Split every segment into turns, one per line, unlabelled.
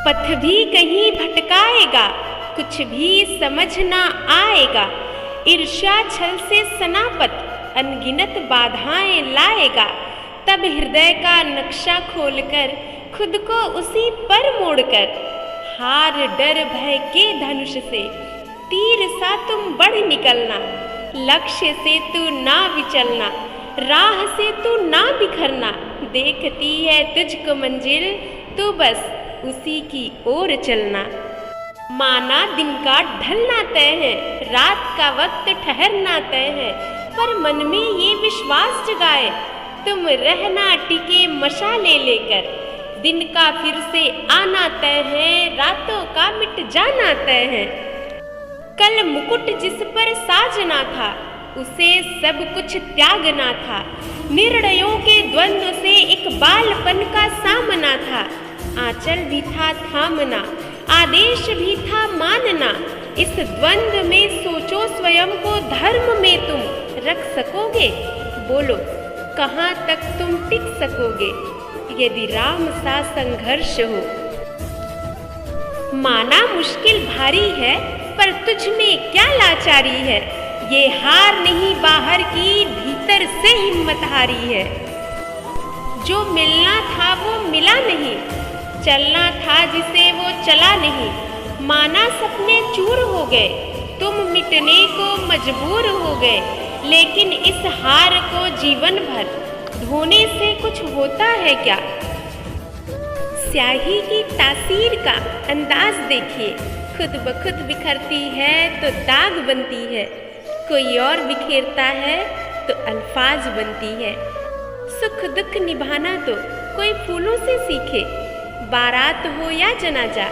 पथ भी कहीं भटकाएगा, कुछ भी समझ ना आएगा। ईर्ष्या छल से सनापत अनगिनत बाधाएं लाएगा। तब हृदय का नक्शा खोलकर खुद को उसी पर मोड़कर, हार डर भय के धनुष से तीर सा तुम बढ़ निकलना। लक्ष्य से तू ना विचलना, राह से तू ना बिखरना। देखती है तुझको मंजिल, तू बस उसी की ओर चलना। माना दिन का ढलना तय है, रात का वक्त ठहरना तय है, पर मन में ये विश्वास जगाए तुम रहना टिके मशाले लेकर। दिन का फिर से आना तय है, रातों का मिट जाना तय है। कल मुकुट जिस पर साजना था, उसे सब कुछ त्यागना था। निर्णयों के द्वंद्व से एक बालपन का सामना था। आंचल भी था थामना, आदेश भी था मानना। इस द्वंद्व में सोचो स्वयं को धर्म में तुम रख सकोगे। बोलो कहाँ तक तुम टिक सकोगे, यदि राम सा संघर्ष हो। माना मुश्किल भारी है, पर तुझ में क्या लाचारी है। ये हार नहीं बाहर की, भीतर से हिम्मत हारी है। जो मिलना था वो मिला नहीं, चलना था जिसे वो चला नहीं। माना सपने चूर हो गए, तुम मिटने को मजबूर हो गए। लेकिन इस हार को जीवन भर धोने से कुछ होता है क्या। स्याही की तासीर का अंदाज देखिए, खुद ब खुद बिखरती है तो दाग बनती है। कोई और बिखेरता है तो अल्फाज बनती है। सुख दुख निभाना तो कोई फूलों से सीखे। बारात हो या जनाजा,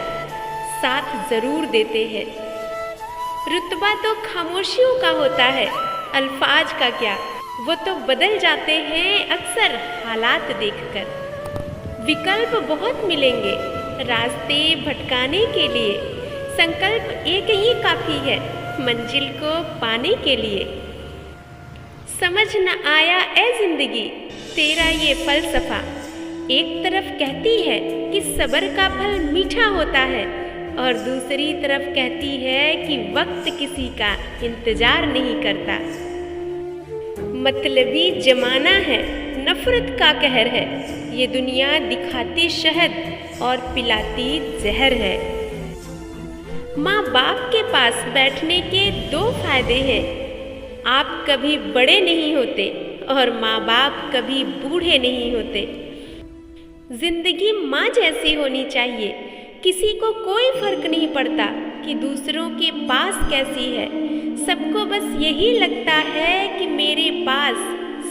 साथ जरूर देते हैं। रुतबा तो खामोशियों का होता है, अल्फाज का क्या, वो तो बदल जाते हैं अक्सर हालात देखकर। विकल्प बहुत मिलेंगे रास्ते भटकाने के लिए, संकल्प एक ही काफी है मंजिल को पाने के लिए। समझ न आया ए जिंदगी तेरा ये फलसफा। एक तरफ कहती है कि सब्र का फल मीठा होता है, और दूसरी तरफ कहती है कि वक्त किसी का इंतजार नहीं करता। मतलबी जमाना है, नफरत का कहर है। ये दुनिया दिखाती शहद और पिलाती जहर है। माँ बाप के पास बैठने के दो फायदे हैं। आप कभी बड़े नहीं होते और माँ बाप कभी बूढ़े नहीं होते। जिंदगी माँ जैसी होनी चाहिए, किसी को कोई फर्क नहीं पड़ता कि दूसरों के पास कैसी है। सबको बस यही लगता है कि मेरे पास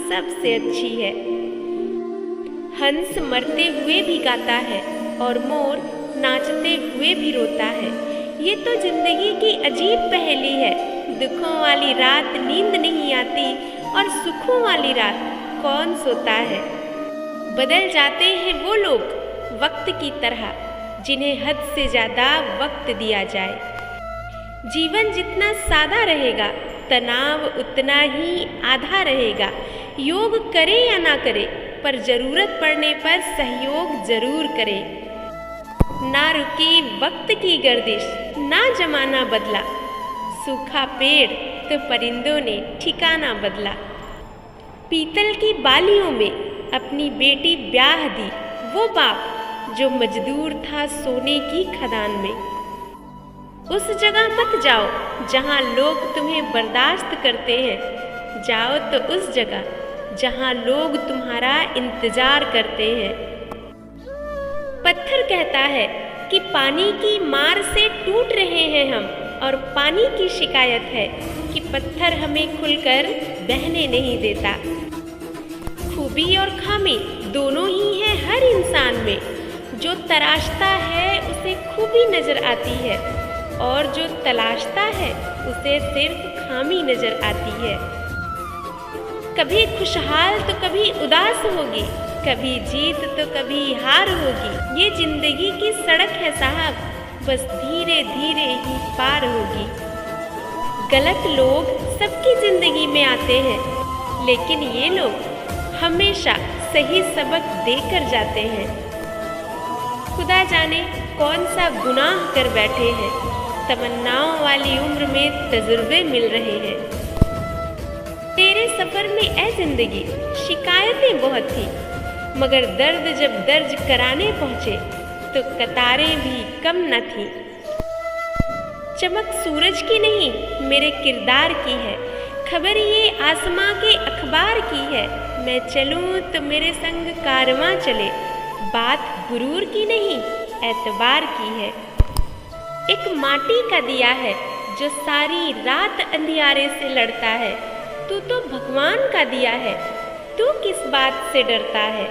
सबसे अच्छी है। हंस मरते हुए भी गाता है और मोर नाचते हुए भी रोता है। ये तो जिंदगी की अजीब पहेली है। दुखों वाली रात नींद नहीं आती और सुखों वाली रात कौन सोता है। बदल जाते हैं वो लोग वक्त की तरह, जिन्हें हद से ज़्यादा वक्त दिया जाए। जीवन जितना सादा रहेगा, तनाव उतना ही आधा रहेगा। योग करे या ना करे, पर जरूरत पड़ने पर सहयोग जरूर करे। ना रुकी वक्त की गर्दिश, ना जमाना बदला। सूखा पेड़ तो परिंदों ने ठिकाना बदला। पीतल की बालियों में अपनी बेटी ब्याह दी वो बाप जो मजदूर था सोने की खदान में। उस जगह मत जाओ जहाँ लोग तुम्हें बर्दाश्त करते हैं, जाओ तो उस जगह जहाँ लोग तुम्हारा इंतजार करते हैं। पत्थर कहता है कि पानी की मार से टूट रहे हैं हम, और पानी की शिकायत है कि पत्थर हमें खुलकर बहने नहीं देता। खूबी और खामी दोनों ही है हर इंसान में। जो तराशता है उसे खूबी नजर आती है, और जो तलाशता है उसे सिर्फ खामी नजर आती है। कभी खुशहाल तो कभी उदास होगी, कभी जीत तो कभी हार होगी। ये जिंदगी की सड़क है साहब, बस धीरे धीरे ही पार होगी। गलत लोग सबकी जिंदगी में आते हैं, लेकिन ये लोग हमेशा सही सबक देकर जाते हैं। खुदा जाने कौन सा गुनाह कर बैठे हैं, तमन्नाओं वाली उम्र में तजुर्बे मिल रहे हैं। तेरे सफ़र में ए ज़िंदगी शिकायतें बहुत थी, मगर दर्द जब दर्ज कराने पहुँचे तो कतारें भी कम न थीं। चमक सूरज की नहीं मेरे किरदार की है, खबर ये आसमां के अखबार की है। मैं चलूं तो मेरे संग कारवां चले, बात गुरूर की नहीं एतबार की है। एक माटी का दिया है जो सारी रात अंधियारे से लड़ता है, तू तो भगवान का दिया है, तू किस बात से डरता है।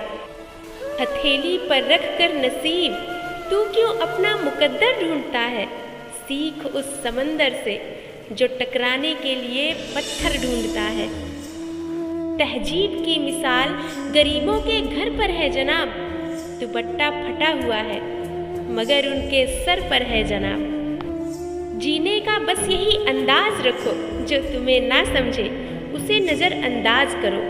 हथेली पर रख कर नसीब तू क्यों अपना मुकद्दर ढूंढता है, सीख उस समंदर से जो टकराने के लिए पत्थर ढूंढता है। तहजीब की मिसाल गरीबों के घर पर है जनाब, दुपट्टा फटा हुआ है मगर उनके सर पर है जनाब। जीने का बस यही अंदाज रखो, जो तुम्हें ना समझे उसे नज़रअंदाज करो।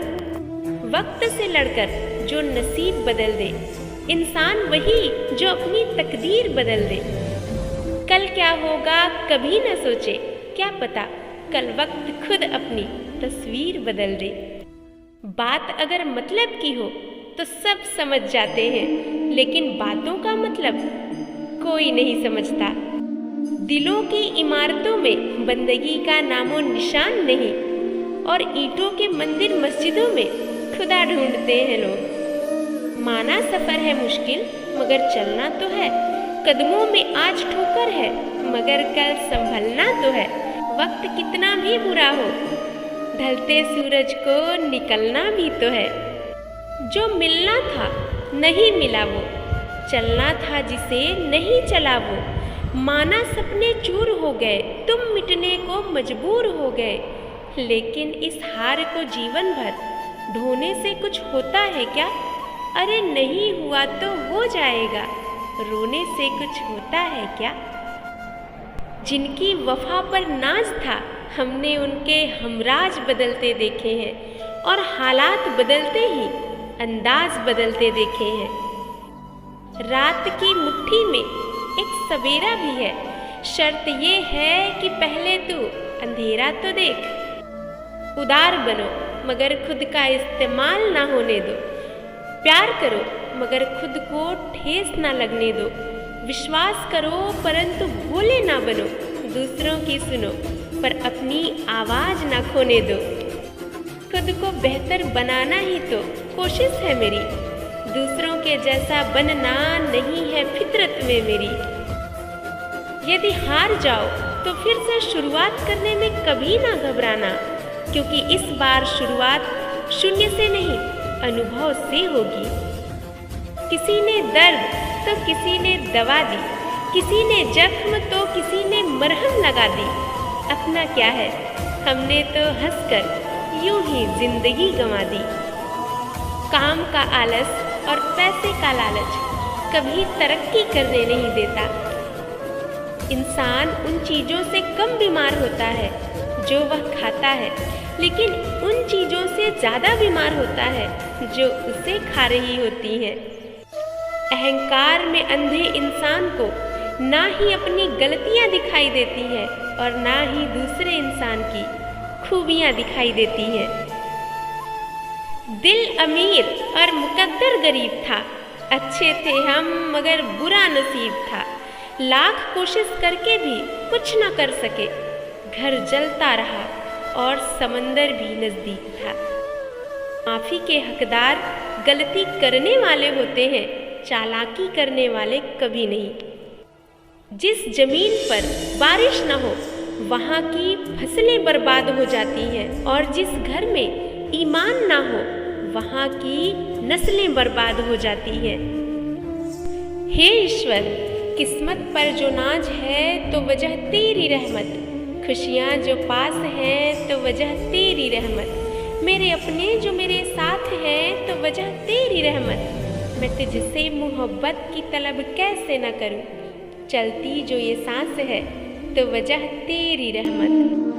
वक्त से लड़कर जो नसीब बदल दे, इंसान वही जो अपनी तकदीर बदल दे। कल क्या होगा कभी न सोचे, क्या पता कल वक्त खुद अपनी तस्वीर बदल दे। बात अगर मतलब की हो तो सब समझ जाते हैं, लेकिन बातों का मतलब कोई नहीं समझता। दिलों की इमारतों में बंदगी का नामो निशान नहीं, और ईंटों के मंदिर मस्जिदों में खुदा ढूंढते हैं लोग। माना सफ़र है मुश्किल मगर चलना तो है, कदमों में आज ठोकर है मगर कल संभलना तो है। वक्त कितना भी बुरा हो, ढलते सूरज को निकलना भी तो है। जो मिलना था नहीं मिला वो, चलना था जिसे नहीं चला वो। माना सपने चूर हो गए, तुम मिटने को मजबूर हो गए, लेकिन इस हार को जीवन भर ढोने से कुछ होता है क्या। अरे नहीं हुआ तो हो जाएगा, रोने से कुछ होता है क्या। जिनकी वफा पर नाज था हमने उनके हमराज बदलते देखे हैं, और हालात बदलते ही अंदाज बदलते देखे हैं। रात की मुट्ठी में एक सवेरा भी है, शर्त ये है कि पहले तू अंधेरा तो देख। उदार बनो मगर खुद का इस्तेमाल ना होने दो, प्यार करो मगर खुद को ठेस ना लगने दो। विश्वास करो परंतु भोले ना बनो, दूसरों की सुनो पर अपनी आवाज़ ना खोने दो। खुद को बेहतर बनाना ही तो कोशिश है मेरी, दूसरों के जैसा बनना नहीं है फितरत में मेरी। यदि हार जाओ तो फिर से शुरुआत करने में कभी ना घबराना, क्योंकि इस बार शुरुआत शून्य से नहीं अनुभव से होगी। किसी ने दर्द तो किसी ने दवा दी, किसी ने जख्म तो किसी ने मरहम लगा दी। अपना क्या है, हमने तो हंसकर यूं ही जिंदगी गंवा दी। काम का आलस और पैसे का लालच कभी तरक्की करने नहीं देता। इंसान उन चीज़ों से कम बीमार होता है जो वह खाता है, लेकिन उन चीज़ों से ज़्यादा बीमार होता है जो उसे खा रही होती हैं। अहंकार में अंधे इंसान को ना ही अपनी गलतियाँ दिखाई देती हैं और ना ही दूसरे इंसान की खूबियाँ दिखाई देती हैं। दिल अमीर और मुकद्दर गरीब था, अच्छे थे हम मगर बुरा नसीब था। लाख कोशिश करके भी कुछ न कर सके, घर जलता रहा और समंदर भी नज़दीक था। माफ़ी के हकदार गलती करने वाले होते हैं, चालाकी करने वाले कभी नहीं। जिस ज़मीन पर बारिश न हो वहाँ की फसलें बर्बाद हो जाती हैं, और जिस घर में ईमान ना हो वहाँ की नस्लें बर्बाद हो जाती हैं। हे ईश्वर, किस्मत पर जो नाज है तो वजह तेरी रहमत, खुशियाँ जो पास हैं तो वजह तेरी रहमत, मेरे अपने जो मेरे साथ हैं तो वजह तेरी रहमत। मैं तुझसे मोहब्बत की तलब कैसे न करूं, चलती जो ये सांस है तो वजह तेरी रहमत।